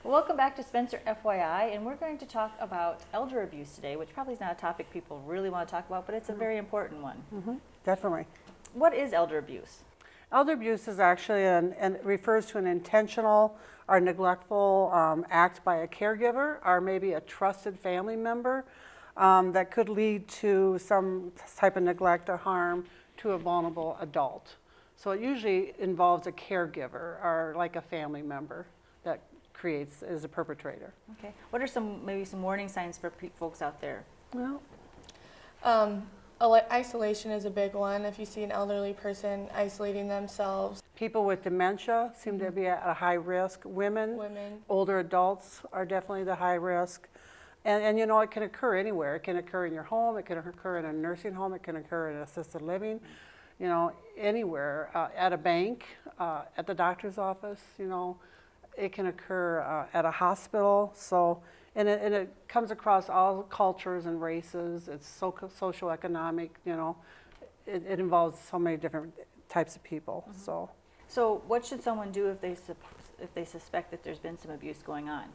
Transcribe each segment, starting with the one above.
Welcome back to Spencer FYI, and we're going to talk about elder abuse today, which probably is not a topic people really want to talk about, but it's a very important one. Definitely. What is elder abuse? Elder abuse is actually and it refers to an intentional or neglectful act by a caregiver or maybe a trusted family member that could lead to some type of neglect or harm to a vulnerable adult. So it usually involves a caregiver or like a family member that is a perpetrator. Okay. What are maybe some warning signs for folks out there? Well, Isolation is a big one. If you see an elderly person isolating themselves. people with dementia seem to be at a high risk. Women, older adults are definitely the high risk. And you know, it can occur anywhere. It can occur in your home, it can occur in a nursing home, it can occur in assisted living, you know, anywhere, at a bank, at the doctor's office, you know, it can occur at a hospital. So, and it comes across all cultures and races. It's social economic, you know, it involves so many different types of people. So what should someone do if they suspect that there's been some abuse going on?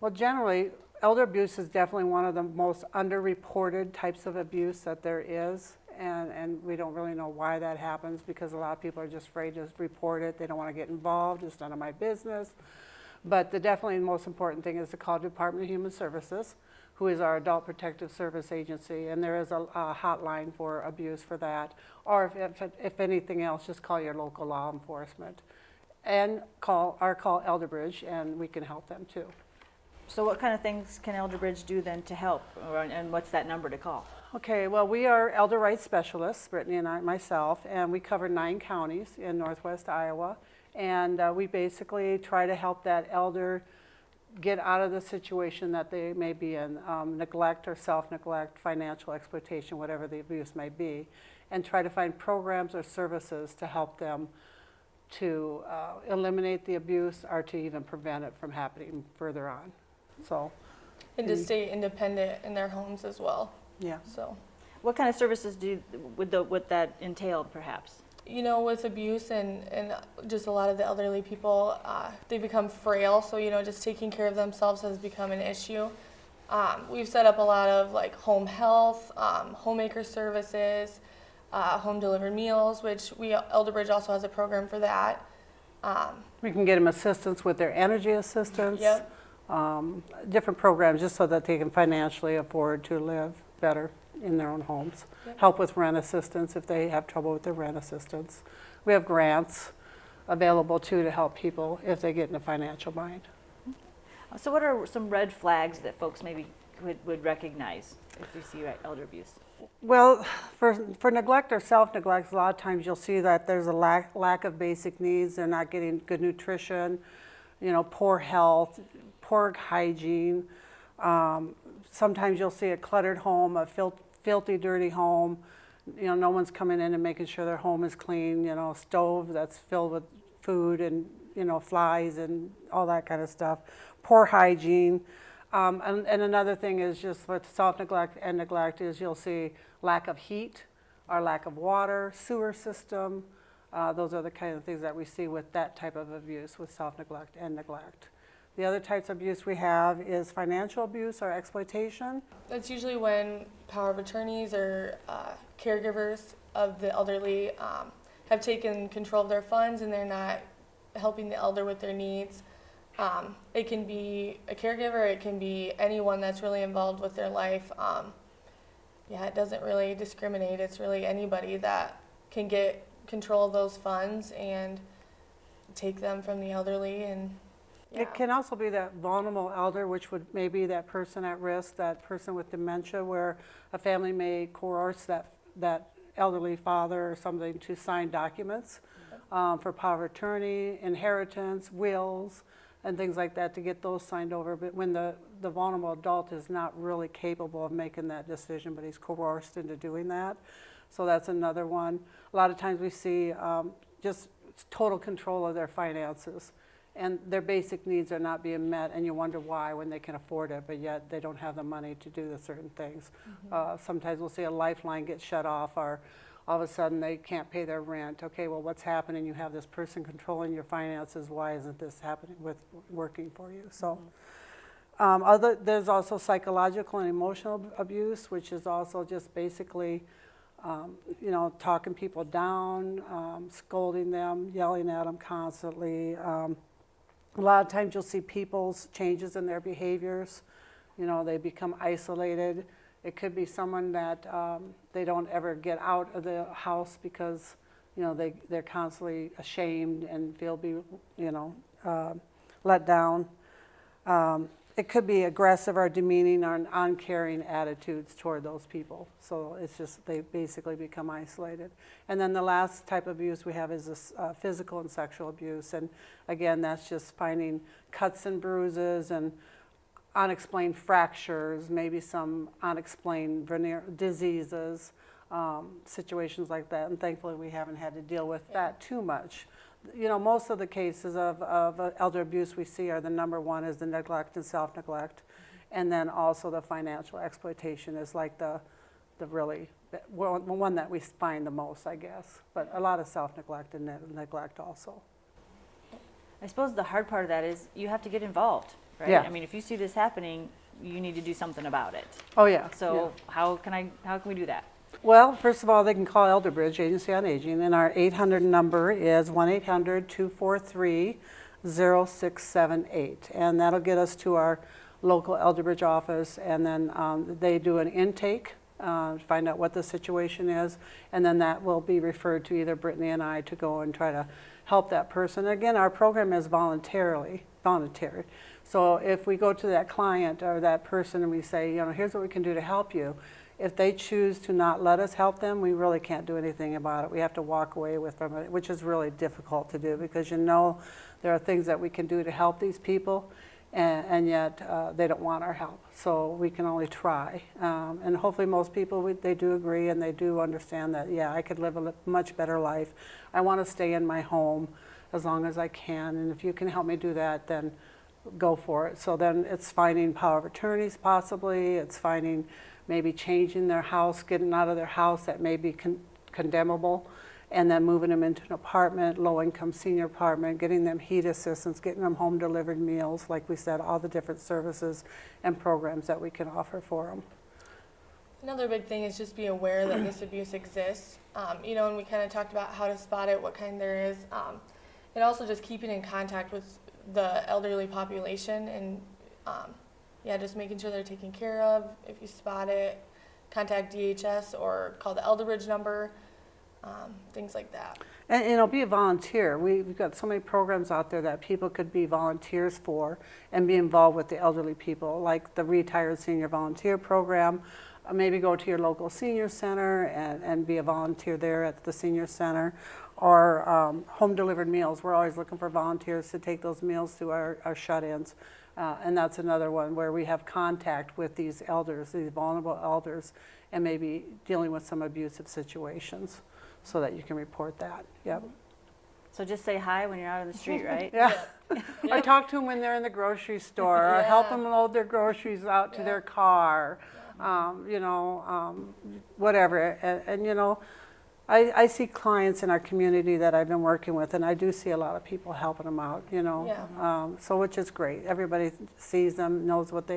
Well, generally, elder abuse is definitely one of the most underreported types of abuse that there is, and we don't really know why that happens because a lot of people are just afraid to report it. They don't want to get involved. It's none of my business. But definitely the most important thing is to call Department of Human Services, who is our Adult Protective Service agency, and there is a hotline for abuse for that. Or if anything else, just call your local law enforcement and call Elderbridge, and we can help them too. So what kind of things can Elderbridge do then to help, and what's that number to call? Okay, well, we are elder rights specialists, Brittany and myself, and we cover 9 counties in northwest Iowa. And we basically try to help that elder get out of the situation that they may be in, neglect or self-neglect, financial exploitation, whatever the abuse may be, and try to find programs or services to help them to eliminate the abuse or to even prevent it from happening further on. And to stay independent in their homes as well. Yeah. So, what kind of services would that entail, perhaps? you know, with abuse and just a lot of the elderly people, they become frail. So, you know, just taking care of themselves has become an issue. We've set up a lot of like home health, homemaker services, home delivered meals, which Elderbridge also has a program for that. We can get them assistance with their energy assistance. Yep. Different programs just so that they can financially afford to live better in their own homes. Yep. Help with rent assistance if they have trouble with their rent assistance. We have grants available too to help people if they get in a financial bind. So what are some red flags that folks maybe would recognize if you see elder abuse? Well, for neglect or self-neglect, a lot of times you'll see that there's a lack of basic needs. They're not getting good nutrition, you know, poor health, poor hygiene. Sometimes you'll see a cluttered home, a filthy, dirty home. You know, no one's coming in and making sure their home is clean. You know, a stove that's filled with food and, you know, flies and all that kind of stuff. Poor hygiene. And another thing is just with self-neglect and neglect is you'll see lack of heat or lack of water, sewer system. Those are the kind of things that we see with that type of abuse with self-neglect and neglect. The other types of abuse we have is financial abuse or exploitation. That's usually when power of attorneys or caregivers of the elderly have taken control of their funds and they're not helping the elder with their needs. It can be a caregiver, it can be anyone that's really involved with their life. Yeah, it doesn't really discriminate. It's really anybody that can get control of those funds and take them from the elderly. And yeah. It can also be that vulnerable elder, which would maybe that person at risk, that person with dementia, where a family may coerce that elderly father or something to sign documents for power of attorney, inheritance, wills, and things like that to get those signed over. But when the vulnerable adult is not really capable of making that decision, but he's coerced into doing that. So that's another one. A lot of times we see just total control of their finances, and their basic needs are not being met, and you wonder why when they can afford it, but yet they don't have the money to do the certain things. Sometimes we'll see a lifeline get shut off, or all of a sudden they can't pay their rent. Okay, well, what's happening? You have this person controlling your finances. Why isn't this happening working for you? So there's also psychological and emotional abuse, which is also just basically talking people down, scolding them, yelling at them constantly. A lot of times you'll see people's changes in their behaviors. They become isolated. It could be someone that they don't ever get out of the house because, they're constantly ashamed and feel let down. It could be aggressive or demeaning or uncaring attitudes toward those people. So it's just they basically become isolated. And then the last type of abuse we have is this physical and sexual abuse. And again, that's just finding cuts and bruises and unexplained fractures, maybe some unexplained diseases, situations like that. And thankfully we haven't had to deal with that too much. Most of the cases of elder abuse we see are the number one is the neglect and self-neglect. And then also the financial exploitation is like the really one that we find the most, I guess. But a lot of self-neglect and neglect also. I suppose the hard part of that is you have to get involved, right? Yeah. I mean, if you see this happening, you need to do something about it. Oh, yeah. So yeah. how can we do that? Well, first of all, they can call Elderbridge Agency on Aging, and our 800 number is 1-800-243-0678, and that'll get us to our local Elderbridge office, and then they do an intake, find out what the situation is, and then that will be referred to either Brittany and I to go and try to help that person. Again, our program is voluntary. So if we go to that client or that person and we say, here's what we can do to help you, if they choose to not let us help them, we really can't do anything about it. We have to walk away with them, which is really difficult to do because there are things that we can do to help these people, and yet they don't want our help. So we can only try. And hopefully most people, they do agree and they do understand that, yeah, I could live a much better life. I want to stay in my home as long as I can, and if you can help me do that, then go for it. So then it's finding power of attorneys possibly, it's finding maybe changing their house, getting out of their house that may be condemnable, and then moving them into an apartment, low-income senior apartment, getting them heat assistance, getting them home-delivered meals, like we said, all the different services and programs that we can offer for them. Another big thing is just be aware that this abuse exists. And we kind of talked about how to spot it, what kind there is, and also just keeping in contact with the elderly population and just making sure they're taken care of. If you spot it, contact DHS or call the Elderbridge number, things like that. And be a volunteer. We've got so many programs out there that people could be volunteers for and be involved with the elderly people, like the Retired Senior Volunteer Program. Maybe go to your local senior center and be a volunteer there at the senior center, or home delivered meals. We're always looking for volunteers to take those meals to our shut-ins. And that's another one where we have contact with these elders, these vulnerable elders, and maybe dealing with some abusive situations so that you can report that. Yep. So just say hi when you're out on the street, right? Yeah. Or talk to them when they're in the grocery store, or help them load their groceries out to their car, whatever. And I see clients in our community that I've been working with, and I do see a lot of people helping them out, so which is great. Everybody sees them, knows that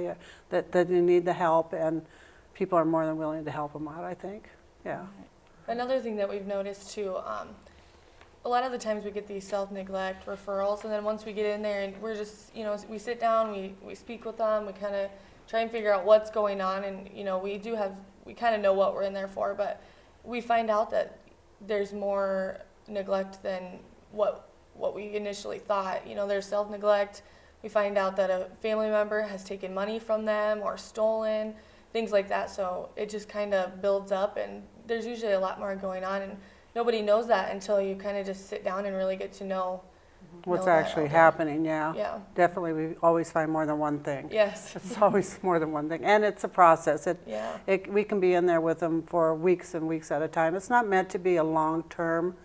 they need the help, and people are more than willing to help them out, I think. Yeah. Another thing that we've noticed too, a lot of the times we get these self-neglect referrals, and then once we get in there and we're just, we sit down, we speak with them, we kind of try and figure out what's going on, and we kind of know what we're in there for, but we find out that there's more neglect than what we initially thought. There's self-neglect. We find out that a family member has taken money from them or stolen, things like that. So it just kind of builds up, and there's usually a lot more going on, and nobody knows that until you kind of just sit down and really get to know what's actually happening. Yeah. Definitely, we always find more than one thing. Yes. It's always more than one thing, and it's a process. We can be in there with them for weeks and weeks at a time. It's not meant to be a long-term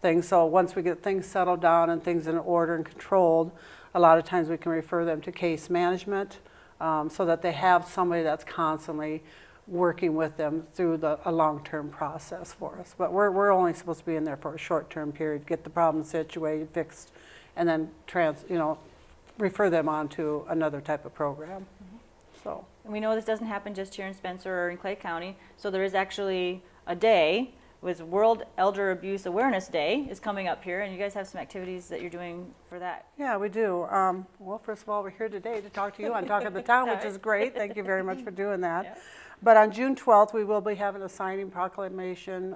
thing, so once we get things settled down and things in order and controlled, a lot of times we can refer them to case management, so that they have somebody that's constantly working with them through a long-term process for us. But we're only supposed to be in there for a short-term period, get the problem situated, fixed, and then refer them on to another type of program. So. And we know this doesn't happen just here in Spencer or in Clay County, so there is actually a day with World Elder Abuse Awareness Day is coming up here, and you guys have some activities that you're doing for that. Yeah, we do. Well, first of all, we're here today to talk to you on Talk of the Town, which is great. Thank you very much for doing that. Yeah. But on June 12th, we will be having a signing proclamation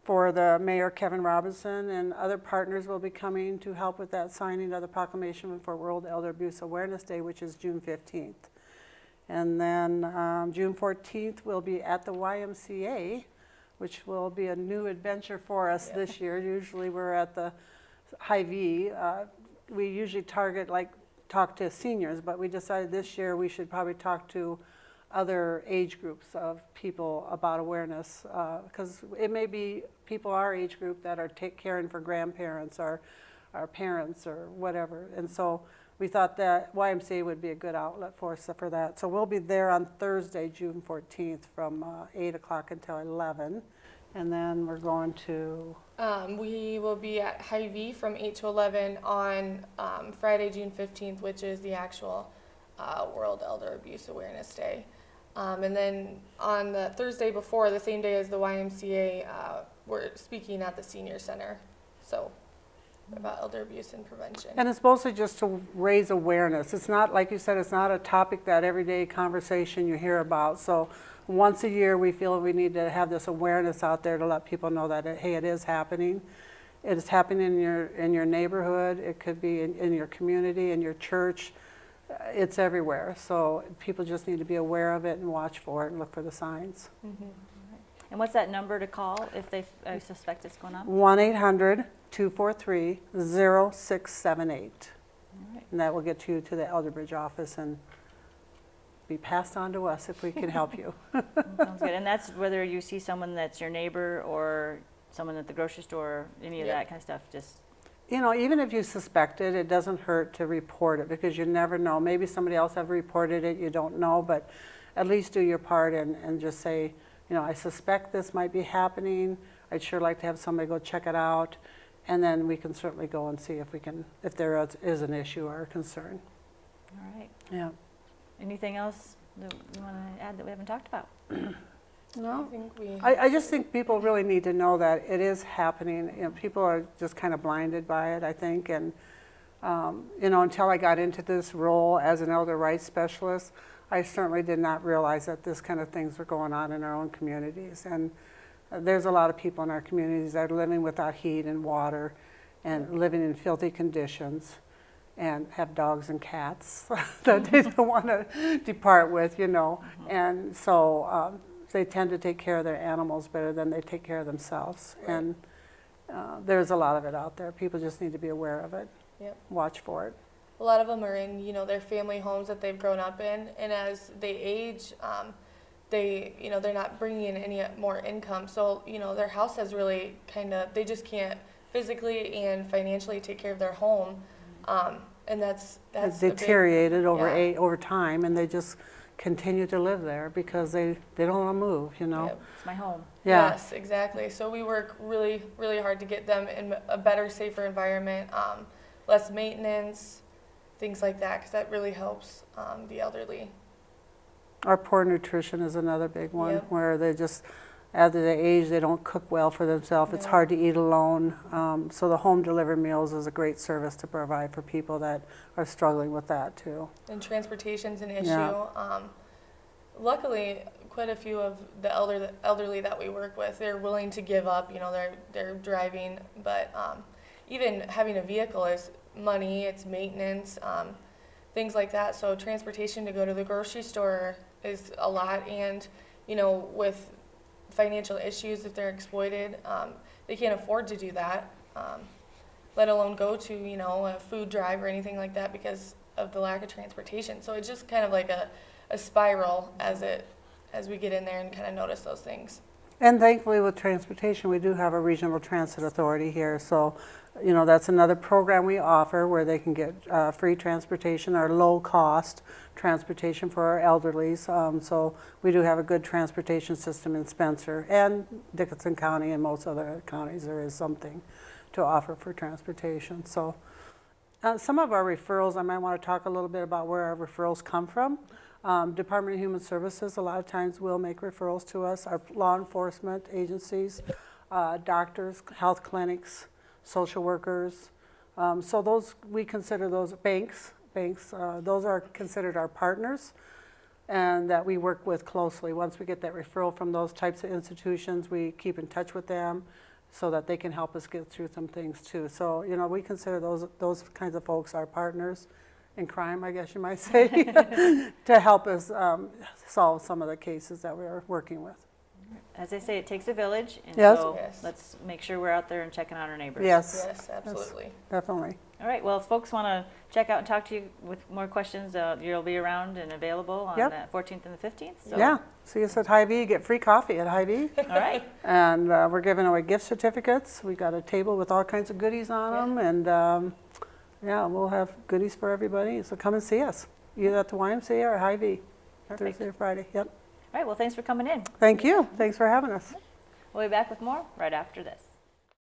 for the Mayor Kevin Robinson, and other partners will be coming to help with that signing of the proclamation for World Elder Abuse Awareness Day, which is June 15th. And then June 14th, we'll be at the YMCA, which will be a new adventure for us this year. Usually we're at the Hy-Vee. We usually talk to seniors, but we decided this year we should probably talk to other age groups of people about awareness, because it may be people our age group that are caring for grandparents or our parents or whatever. And so we thought that YMCA would be a good outlet for us for that. So we'll be there on Thursday, June 14th from 8 o'clock until 11. And then we're going to... We will be at Hy-Vee from 8 to 11 on Friday, June 15th, which is the actual World Elder Abuse Awareness Day. And then on the Thursday before, the same day as the YMCA, we're speaking at the Senior Center. So about elder abuse and prevention. And it's mostly just to raise awareness. It's not, like you said, it's not a topic that everyday conversation you hear about. So once a year we feel we need to have this awareness out there to let people know that, hey, it is happening. It is happening in your neighborhood. It could be in your community, in your church. It's everywhere. So people just need to be aware of it and watch for it and look for the signs. Mm-hmm. And what's that number to call if they suspect it's going on? 1-800-243-0678. All right. And that will get you to the Elderbridge office and be passed on to us if we can help you. Sounds good. And that's whether you see someone that's your neighbor or someone at the grocery store, any of that kind of stuff, just... You know, even if you suspect it, it doesn't hurt to report it, because you never know. Maybe somebody else have reported it, you don't know, but at least do your part and just say, you know, I suspect this might be happening. I'd sure like to have somebody go check it out. And then we can certainly go and see if there is an issue or a concern. All right. Yeah. Anything else that you want to add that we haven't talked about? No, I think I just think people really need to know that it is happening. You know, people are just kind of blinded by it, I think. And, you know, until I got into this role as an elder rights specialist, I certainly did not realize that this kind of things were going on in our own communities. And there's a lot of people in our communities that are living without heat and water and living in filthy conditions and have dogs and cats that they don't want to depart with, you know. And so they tend to take care of their animals better than they take care of themselves. Right. And there's a lot of it out there. People just need to be aware of it. Yep. Watch for it. a lot of them are in, their family homes that they've grown up in, and as they age, they're not bringing in any more income. So, their house has really they just can't physically and financially take care of their home. And that's it's deteriorated over time, and they just continue to live there because they don't want to move, Yep. It's my home. Yeah. Yes, exactly. So we work really, really hard to get them in a better, safer environment, less maintenance, things like that, because that really helps the elderly. Our poor nutrition is another big one, Yep. where they just, as they age, they don't cook well for themselves. It's No. hard to eat alone. So the home delivered meals is a great service to provide for people that are struggling with that too. And transportation's an issue. Yeah. Luckily, quite a few of the elderly that we work with, they're willing to give up. They're driving, but even having a vehicle is money. It's maintenance, things like that. So transportation to go to the grocery store is a lot, and with financial issues, if they're exploited, they can't afford to do that, let alone go to a food drive or anything like that because of the lack of transportation. So it's just kind of like a spiral as we get in there and kind of notice those things. And thankfully with transportation, we do have a regional transit authority here. So, you know, that's another program we offer where they can get free transportation or low cost transportation for our elderlies. So we do have a good transportation system in Spencer and Dickinson County and most other counties. There is something to offer for transportation. So some of our referrals, I might want to talk a little bit about where our referrals come from. Department of Human Services, a lot of times will make referrals to us, our law enforcement agencies, doctors, health clinics, social workers. So those, we consider those banks, those are considered our partners and that we work with closely. Once we get that referral from those types of institutions, we keep in touch with them so that they can help us get through some things too. So, you know, we consider those kinds of folks our partners in crime, I guess you might say, to help us solve some of the cases that we're working with. As they say, it takes a village, and Yes. so Yes. let's make sure we're out there and checking on our neighbors. Yes, Yes, absolutely. definitely. All right, well, if folks want to check out and talk to you with more questions, you'll be around and available on Yep. the 14th and the 15th. So. Yeah, see us at Hy-Vee, get free coffee at Hy-Vee. All right. And we're giving away gift certificates. We got a table with all kinds of goodies on them, and yeah, we'll have goodies for everybody. So come and see us, either at the YMCA or Hy-Vee, Perfect. Thursday or Friday. Yep. All right, well, thanks for coming in. Thank you. Thanks for having us. We'll be back with more right after this.